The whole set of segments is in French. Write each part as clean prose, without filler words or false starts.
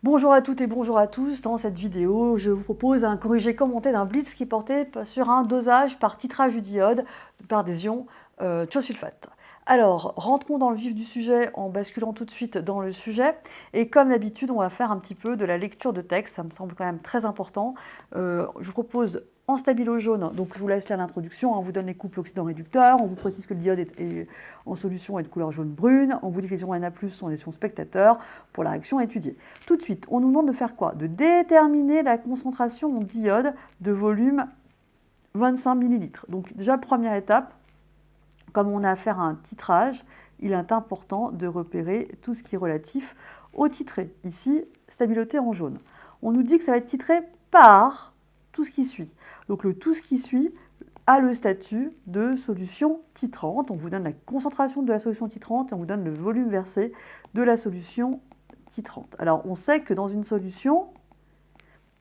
Bonjour à toutes et bonjour à tous. Dans cette vidéo, je vous propose un corrigé commenté d'un blitz qui portait sur un dosage par titrage du diode par des ions thiosulfate. Alors, rentrons dans le vif du sujet en basculant tout de suite dans le sujet. Et comme d'habitude, on va faire un petit peu de la lecture de texte. Ça me semble quand même très important. Je vous propose en stabilo jaune, donc je vous laisse là l'introduction, on vous donne les couples oxydant-réducteurs, on vous précise que le diode est en solution est de couleur jaune-brune, on vous dit que les ions Na+, sont des ions spectateurs pour la réaction étudiée. Tout de suite, on nous demande de faire quoi? De déterminer la concentration en diode de volume 25 ml. Donc déjà, première étape, comme on a affaire à un titrage, il est important de repérer tout ce qui est relatif au titré. Ici, stabiloté en jaune. On nous dit que ça va être titré par tout ce qui suit. Donc le tout ce qui suit a le statut de solution titrante. On vous donne la concentration de la solution titrante et on vous donne le volume versé de la solution titrante. Alors on sait que dans une solution,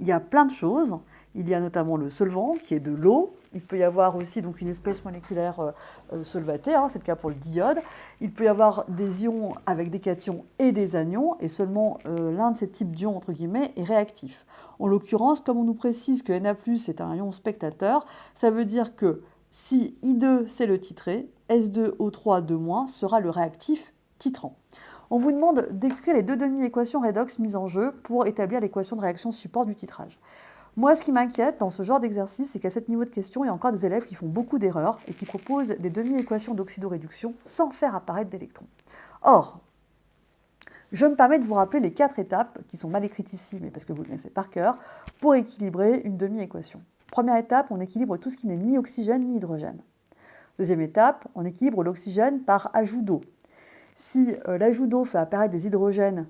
il y a plein de choses. Il y a notamment le solvant qui est de l'eau. Il peut y avoir aussi donc une espèce moléculaire solvatée, c'est le cas pour le diode. Il peut y avoir des ions avec des cations et des anions, et seulement l'un de ces types d'ions, entre guillemets, est réactif. En l'occurrence, comme on nous précise que Na+, est un ion spectateur, ça veut dire que si I2 c'est le titré, S2O3 2- sera le réactif titrant. On vous demande d'écrire les deux demi-équations redox mises en jeu pour établir l'équation de réaction support du titrage. Moi, ce qui m'inquiète dans ce genre d'exercice, c'est qu'à ce niveau de question, il y a encore des élèves qui font beaucoup d'erreurs et qui proposent des demi-équations d'oxydoréduction sans faire apparaître d'électrons. Or, je me permets de vous rappeler les 4 étapes, qui sont mal écrites ici, mais parce que vous le connaissez par cœur, pour équilibrer une demi-équation. Première étape, on équilibre tout ce qui n'est ni oxygène ni hydrogène. Deuxième étape, on équilibre l'oxygène par ajout d'eau. Si l'ajout d'eau fait apparaître des hydrogènes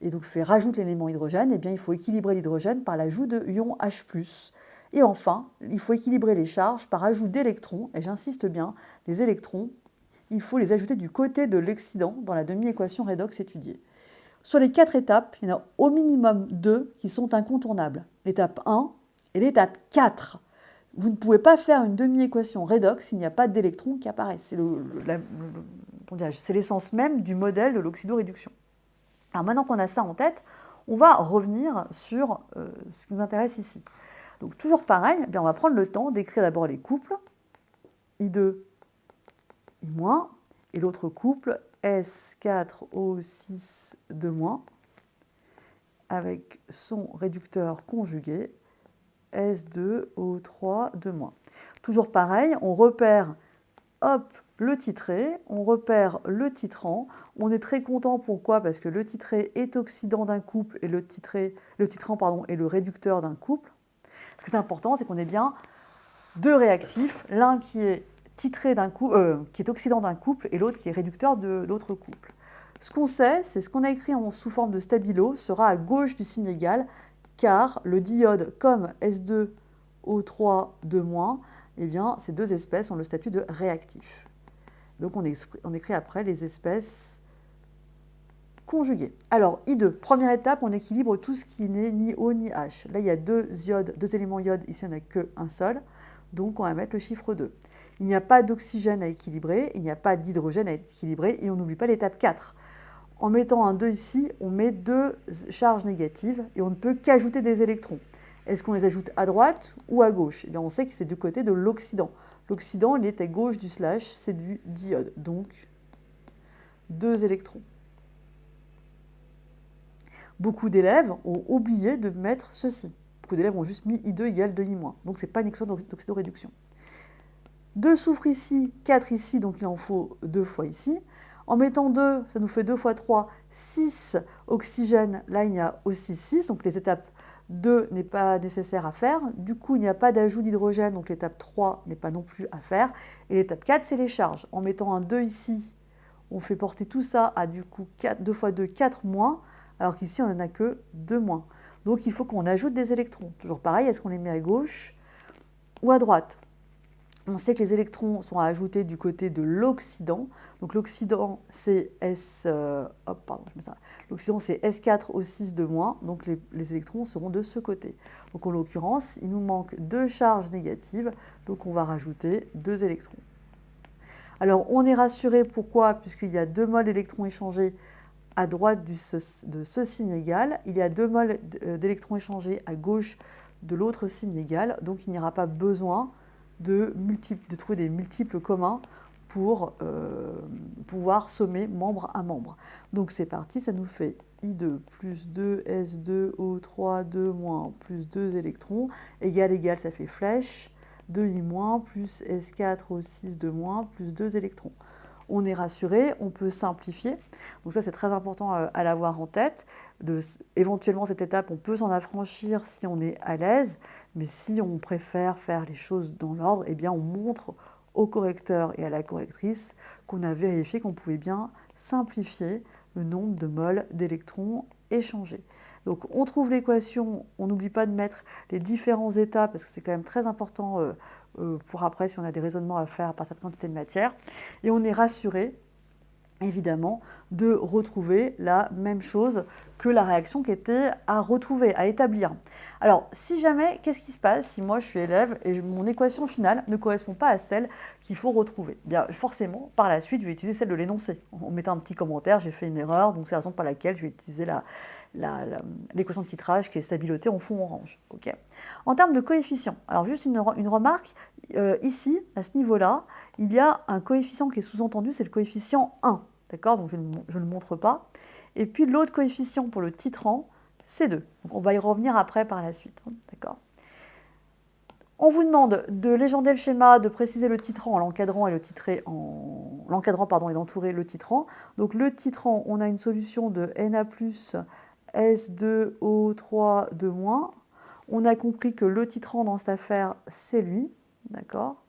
et donc rajoute l'élément hydrogène, eh bien il faut équilibrer l'hydrogène par l'ajout de ion H+. Et enfin, il faut équilibrer les charges par ajout d'électrons, et j'insiste bien, les électrons, il faut les ajouter du côté de l'oxydant dans la demi-équation redox étudiée. Sur les 4 étapes, il y en a au minimum 2 qui sont incontournables, l'étape 1 et l'étape 4. Vous ne pouvez pas faire une demi-équation redox s'il n'y a pas d'électrons qui apparaissent. C'est l'essence même du modèle de l'oxydoréduction. Alors maintenant qu'on a ça en tête, on va revenir sur ce qui nous intéresse ici. Donc toujours pareil, on va prendre le temps d'écrire d'abord les couples, I2, I-, et l'autre couple, S4O6, 2-, avec son réducteur conjugué, S2O3, 2-. Toujours pareil, on repère, le titré, on repère le titrant. On est très content, pourquoi? Parce que le titré est oxydant d'un couple et le titrant est le réducteur d'un couple. Ce qui est important, c'est qu'on ait bien deux réactifs, l'un qui est titré qui est oxydant d'un couple et l'autre qui est réducteur de l'autre couple. Ce qu'on sait, c'est ce qu'on a écrit sous forme de stabilo sera à gauche du signe égal, car le diode comme S2O3 2-, eh bien, ces deux espèces ont le statut de réactif. Donc on écrit après les espèces conjuguées. Alors, I2, première étape, on équilibre tout ce qui n'est ni O ni H. Là, il y a deux éléments iode, ici il n'y en a qu'un seul, donc on va mettre le chiffre 2. Il n'y a pas d'oxygène à équilibrer, il n'y a pas d'hydrogène à équilibrer, et on n'oublie pas l'étape 4. En mettant un 2 ici, on met deux charges négatives, et on ne peut qu'ajouter des électrons. Est-ce qu'on les ajoute à droite ou à gauche? Eh bien, on sait que c'est du côté de l'oxydant. L'oxydant, il est à gauche du slash, c'est du diode. Donc, 2 électrons. Beaucoup d'élèves ont oublié de mettre ceci. Beaucoup d'élèves ont juste mis I2 égale 2I-. Donc, ce n'est pas une équation d'oxydoréduction. 2 soufre ici, 4 ici, donc il en faut 2 fois ici. En mettant 2, ça nous fait 2 fois 3, 6 oxygène. Là, il y a aussi 6, donc les étapes 2 n'est pas nécessaire à faire. Du coup, il n'y a pas d'ajout d'hydrogène, donc l'étape 3 n'est pas non plus à faire. Et l'étape 4, c'est les charges. En mettant un 2 ici, on fait porter tout ça à du coup 2 fois 2, 4-, alors qu'ici, on n'en a que 2-. Donc, il faut qu'on ajoute des électrons. Toujours pareil, est-ce qu'on les met à gauche ou à droite? On sait que les électrons sont à ajouter du côté de l'oxydant. Donc l'oxydant, c'est l'oxydant, c'est S4O6 2-, donc les électrons seront de ce côté. Donc en l'occurrence, il nous manque 2 charges négatives, donc on va rajouter 2 électrons. Alors on est rassuré, pourquoi? Puisqu'il y a 2 moles d'électrons échangés à droite de ce signe égal, il y a 2 moles d'électrons échangés à gauche de l'autre signe égal, donc il n'y aura pas besoin de trouver des multiples communs pour pouvoir sommer membre à membre. Donc c'est parti, ça nous fait I2 plus 2 S2 O3 2 moins plus 2 électrons, égal égal, ça fait flèche, 2I moins plus S4 O6 2 moins plus 2 électrons. On est rassuré, on peut simplifier. Donc ça, c'est très important à l'avoir en tête. Éventuellement, cette étape, on peut s'en affranchir si on est à l'aise, mais si on préfère faire les choses dans l'ordre, eh bien, on montre au correcteur et à la correctrice qu'on a vérifié qu'on pouvait bien simplifier le nombre de moles d'électrons échangés. Donc on trouve l'équation, on n'oublie pas de mettre les différents états, parce que c'est quand même très important pour après si on a des raisonnements à faire par cette quantité de matière. Et on est rassuré, évidemment, de retrouver la même chose que la réaction qui était à retrouver, à établir. Alors, si jamais, qu'est-ce qui se passe si moi je suis élève et mon équation finale ne correspond pas à celle qu'il faut retrouver? Bien, forcément, par la suite, je vais utiliser celle de l'énoncé. En mettant un petit commentaire, j'ai fait une erreur, donc c'est la raison pour laquelle je vais utiliser l'équation de titrage qui est stabilotée en fond orange. Okay. En termes de coefficient, alors juste une remarque, ici, à ce niveau-là, il y a un coefficient qui est sous-entendu, c'est le coefficient 1. D'accord? Donc je ne le montre pas. Et puis l'autre coefficient pour le titrant, c'est 2. Donc on va y revenir après par la suite. D'accord? On vous demande de légender le schéma, de préciser le titrant en l'encadrant et et d'entourer le titrant. Donc le titrant, on a une solution de Na+, S2O3 2-. On a compris que le titrant dans cette affaire, c'est lui. D'accord?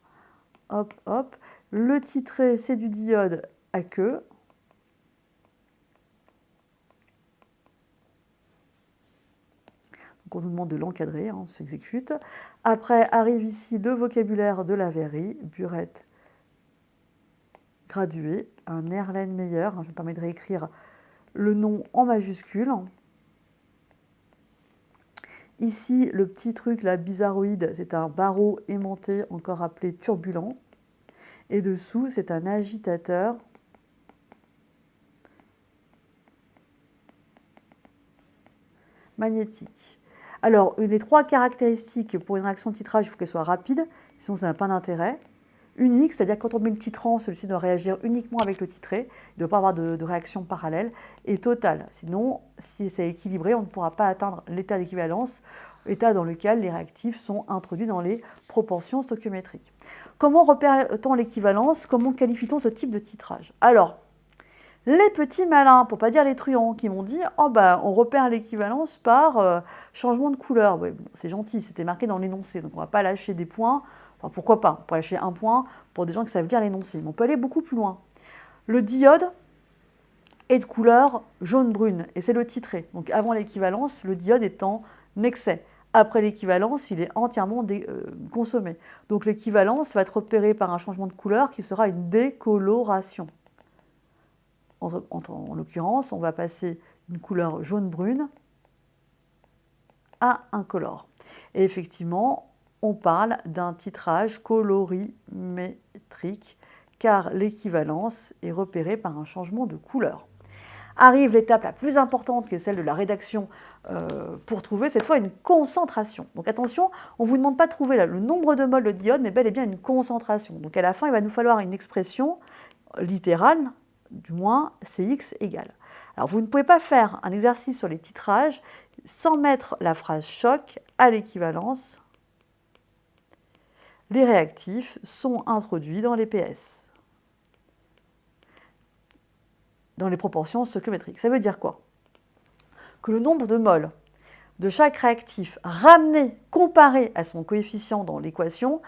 Hop, hop. Le titré, c'est du diode à queue. Donc on nous demande de l'encadrer, on s'exécute. Après arrive ici le vocabulaire de la verrerie, burette graduée, un Erlenmeyer. Je me permets de réécrire le nom en majuscule. Ici, le petit truc, la bizarroïde, c'est un barreau aimanté, encore appelé turbulent. Et dessous, c'est un agitateur magnétique. Alors, les 3 caractéristiques pour une réaction de titrage, il faut qu'elle soit rapide, sinon ça n'a pas d'intérêt. Unique, c'est-à-dire que quand on met le titrant, celui-ci doit réagir uniquement avec le titré, il ne doit pas avoir de réaction parallèle. Et totale, sinon, si c'est équilibré, on ne pourra pas atteindre l'état d'équivalence, état dans lequel les réactifs sont introduits dans les proportions stoichiométriques. Comment repère-t-on l'équivalence? Comment qualifie-t-on ce type de titrage? Alors, les petits malins, pour ne pas dire les truands, qui m'ont dit « Oh bah, on repère l'équivalence par changement de couleur. » Ouais, bon, c'est gentil, c'était marqué dans l'énoncé, donc on ne va pas lâcher des points. Enfin, pourquoi pas? On peut lâcher un point pour des gens qui savent lire l'énoncé, mais on peut aller beaucoup plus loin. Le diode est de couleur jaune-brune, et c'est le titré. Donc avant l'équivalence, le diode est en excès. Après l'équivalence, il est entièrement consommé. Donc l'équivalence va être repérée par un changement de couleur qui sera une décoloration. En l'occurrence, on va passer d'une couleur jaune-brune à incolore. Et effectivement, on parle d'un titrage colorimétrique, car l'équivalence est repérée par un changement de couleur. Arrive l'étape la plus importante, qui est celle de la rédaction, pour trouver cette fois une concentration. Donc attention, on ne vous demande pas de trouver le nombre de moles de diode, mais bel et bien une concentration. Donc à la fin, il va nous falloir une expression littérale, du moins Cx égale. Alors vous ne pouvez pas faire un exercice sur les titrages sans mettre la phrase choc à l'équivalence. Les réactifs sont introduits dans les PS, dans les proportions stoichiométriques. Ça veut dire quoi? Que le nombre de moles de chaque réactif ramené, comparé à son coefficient dans l'équation,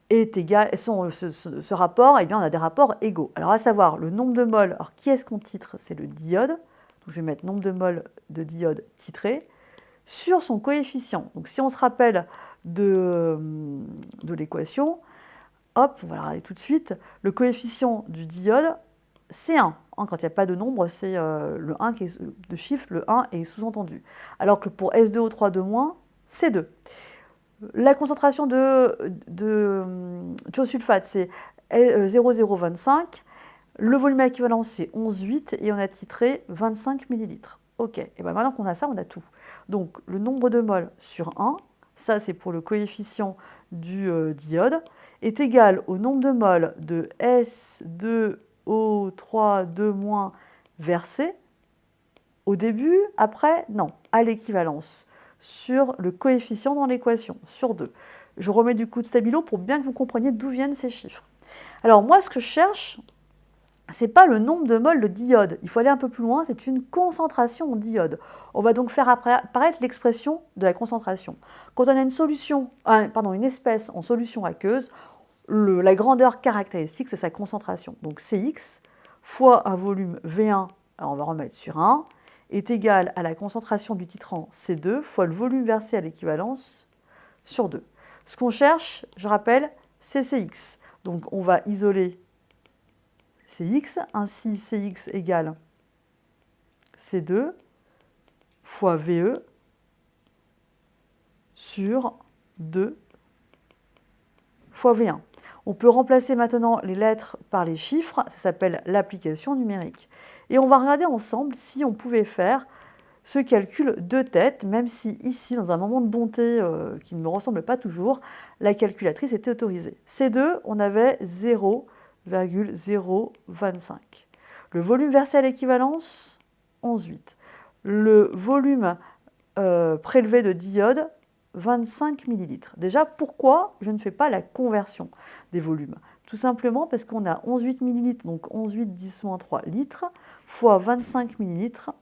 est égal, ce rapport, eh bien, on a des rapports égaux. Alors, à savoir, le nombre de moles, alors qui est-ce qu'on titre? C'est le diode. Donc, je vais mettre nombre de moles de diode titré sur son coefficient. Donc, si on se rappelle de l'équation, hop, on va la regarder tout de suite. Le coefficient du diode, c'est 1. Quand il n'y a pas de nombre, c'est le 1 qui est de chiffre, le 1 est sous-entendu. Alors que pour S2O3 de moins, c'est 2. La concentration de thiosulfate, c'est 0,025. Le volume à équivalence, c'est 11,8 et on a titré 25 millilitres. Ok, et bien maintenant qu'on a ça, on a tout. Donc le nombre de moles sur 1, ça c'est pour le coefficient du diode, est égal au nombre de moles de S2O32- versé au début, après, non, à l'équivalence, sur le coefficient dans l'équation, sur 2. Je remets du coup de stabilo pour bien que vous compreniez d'où viennent ces chiffres. Alors moi, ce que je cherche, c'est pas le nombre de moles de diode. Il faut aller un peu plus loin, c'est une concentration en diode. On va donc faire apparaître l'expression de la concentration. Quand on a une espèce en solution aqueuse, la grandeur caractéristique, c'est sa concentration. Donc Cx fois un volume V1, alors on va remettre sur 1, est égal à la concentration du titrant C2 fois le volume versé à l'équivalence sur 2. Ce qu'on cherche, je rappelle, c'est Cx. Donc on va isoler Cx, ainsi Cx égale C2 fois VE sur 2 fois V1. On peut remplacer maintenant les lettres par les chiffres, ça s'appelle l'application numérique. Et on va regarder ensemble si on pouvait faire ce calcul de tête, même si ici, dans un moment de bonté qui ne me ressemble pas toujours, la calculatrice était autorisée. C2, on avait 0,025. Le volume versé à l'équivalence, 11,8. Le volume prélevé de diode, 25 millilitres. Déjà, pourquoi je ne fais pas la conversion des volumes? Tout simplement parce qu'on a 11,8 millilitres, donc 11,8 10-3 litres, fois 25 millilitres,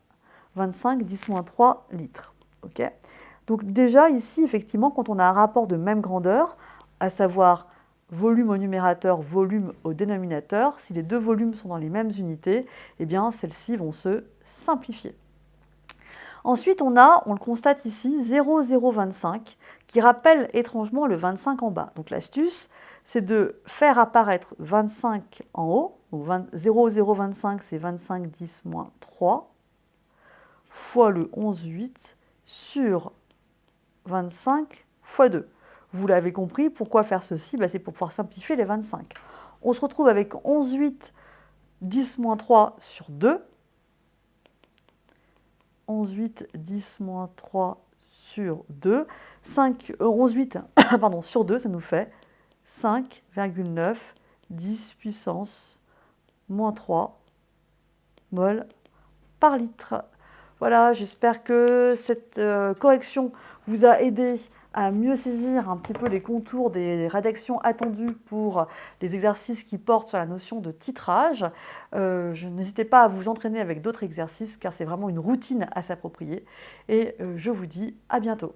25 10-3 litres. Okay, donc déjà, ici, effectivement, quand on a un rapport de même grandeur, à savoir volume au numérateur, volume au dénominateur, si les deux volumes sont dans les mêmes unités, eh bien, celles-ci vont se simplifier. Ensuite, on le constate ici, 0,025, qui rappelle étrangement le 25 en bas. Donc l'astuce, c'est de faire apparaître 25 en haut, donc 0,025 c'est 25 10-3, fois le 11,8 sur 25 fois 2. Vous l'avez compris, pourquoi faire ceci? C'est pour pouvoir simplifier les 25. On se retrouve avec 11,8 10-3 sur 2, 11,8 10-3 sur 2, 11,8 pardon, sur 2, ça nous fait 5,9 10 puissance moins 3 mol par litre. Voilà, j'espère que cette correction vous a aidé à mieux saisir un petit peu les contours des rédactions attendues pour les exercices qui portent sur la notion de titrage. N'hésitez pas à vous entraîner avec d'autres exercices car c'est vraiment une routine à s'approprier. Et je vous dis à bientôt.